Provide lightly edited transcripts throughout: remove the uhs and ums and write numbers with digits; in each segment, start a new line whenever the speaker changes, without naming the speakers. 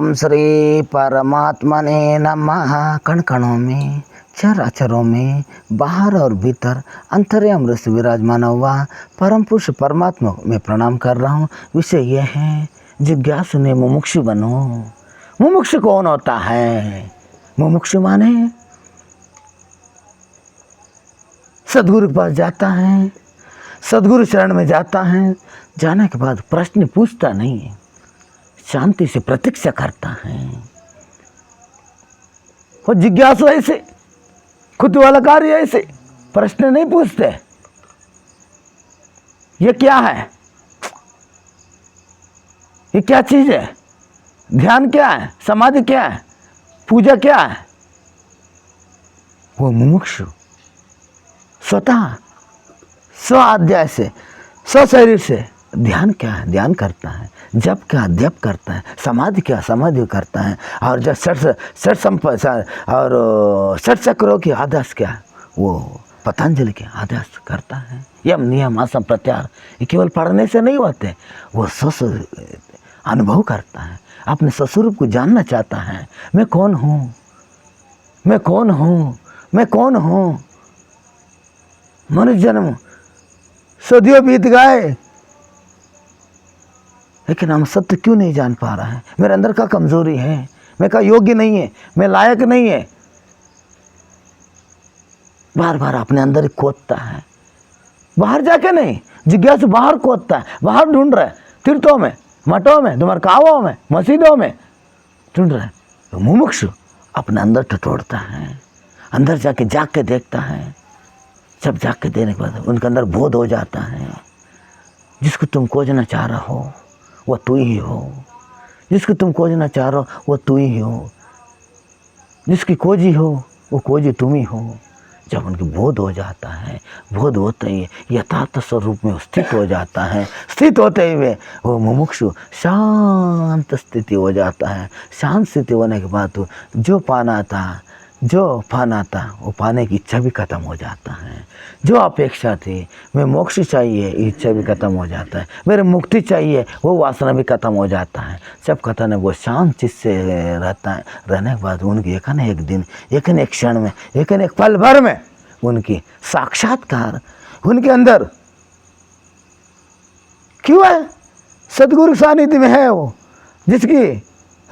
ओम श्री परमात्मने नमः। कण कणों में, चराचरों में, बाहर और भीतर अंतर्यामी रूप से विराजमान हुआ परम पुरुष परमात्मा में प्रणाम कर रहा हूँ। विषय यह है, जिज्ञासु ने मुमुक्षु बनो। मुमुक्षु कौन होता है? मुमुक्षु माने सदगुरु के पास जाता है, सदगुरु शरण में जाता है, जाने के बाद प्रश्न पूछता नहीं है, शांति से प्रतीक्षा करता है। और जिज्ञासु ऐसे, खुद वाला कार्य ऐसे, प्रश्न नहीं पूछते। ये क्या है, ये क्या चीज है, ध्यान क्या है, समाधि क्या है, पूजा क्या है। वो मुमुक्षु स्वतः स्व अध्याय से, स्व शरीर से ध्यान क्या है, ध्यान करता है। जप क्या, जप करता है। समाधि क्या, समाधि करता है। और जब षट चक्रों की आदेश क्या, वो पतंजलि के आदेश करता है। यम नियम आसन प्रत्याहार, ये केवल पढ़ने से नहीं होते, वो स्व अनुभव करता है। अपने स्वस्वरूप को जानना चाहता है। मैं कौन हूँ, मैं कौन हूँ, मैं कौन हूँ। मनुष्य जन्म सदियों बीत गए, लेकिन हम सत्य क्यों नहीं जान पा रहा है? मेरे अंदर का कमजोरी है, मैं का योग्य नहीं है, मैं लायक नहीं है। बार बार अपने अंदर ही खोदता है, बाहर जाके नहीं। जिज्ञासु बाहर खोदता है, बाहर ढूंढ रहा है, तीर्थों में, मठों में, डुमरकावों में, मस्जिदों में ढूंढ रहा है। तो मुमुक्षु अपने अंदर टटोलता है, अंदर जाके जाग के देखता है। जब जाग के देने के बाद उनके अंदर बोध हो जाता है, जिसको तुम खोजना चाह रहे हो वो तू ही हो। जिसको तुम खोजना चाह रहे हो वो तू ही हो। जिसकी खोजी हो वो खोजी तुम ही हो। जब उनकी बोध हो जाता है, बोध होते ही यथार्थ स्वरूप में स्थित हो जाता है। स्थित होते हुए वो मुमुक्षु शांत स्थिति हो जाता है। शांत स्थिति होने के बाद तो जो पाना था, जो पाना था, वो पाने की इच्छा भी खत्म हो जाता है। जो अपेक्षा थी, मैं मोक्ष चाहिए, इच्छा भी खत्म हो जाता है। मेरे मुक्ति चाहिए, वो वासना भी खत्म हो जाता है। सब खत्म है, वो शांत चित्त से रहता है। रहने के बाद उनकी एक न एक दिन, एक न एक क्षण में, एक न एक पल भर में उनकी साक्षात्कार उनके अंदर क्यों है? सदगुरु सानिध्य में है वो, जिसकी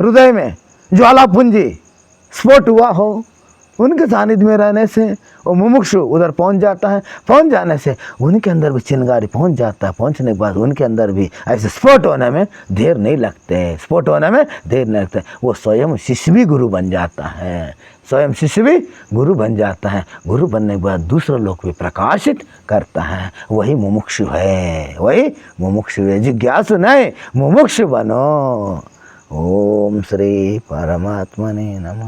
हृदय में ज्वाला पूंजी स्फोट हुआ हो। उनके सानिध्य में रहने से वो मुमुक्षु उधर पहुंच जाता है। पहुंच जाने से उनके अंदर भी चिंगारी पहुंच जाता है। पहुंचने के बाद उनके अंदर भी ऐसे स्फोट होने में देर नहीं लगते, स्फोट होने में देर नहीं लगते। वो स्वयं शिष्य भी गुरु बन जाता है, स्वयं शिष्य भी गुरु बन जाता है। गुरु बनने के बाद दूसरे लोग भी प्रकाशित करता है। वही मुमुक्षु है, वही मुमुक्षु है। जिज्ञासु नहीं, मुमुक्षु बनो। ओम श्री परमात्मने नमः।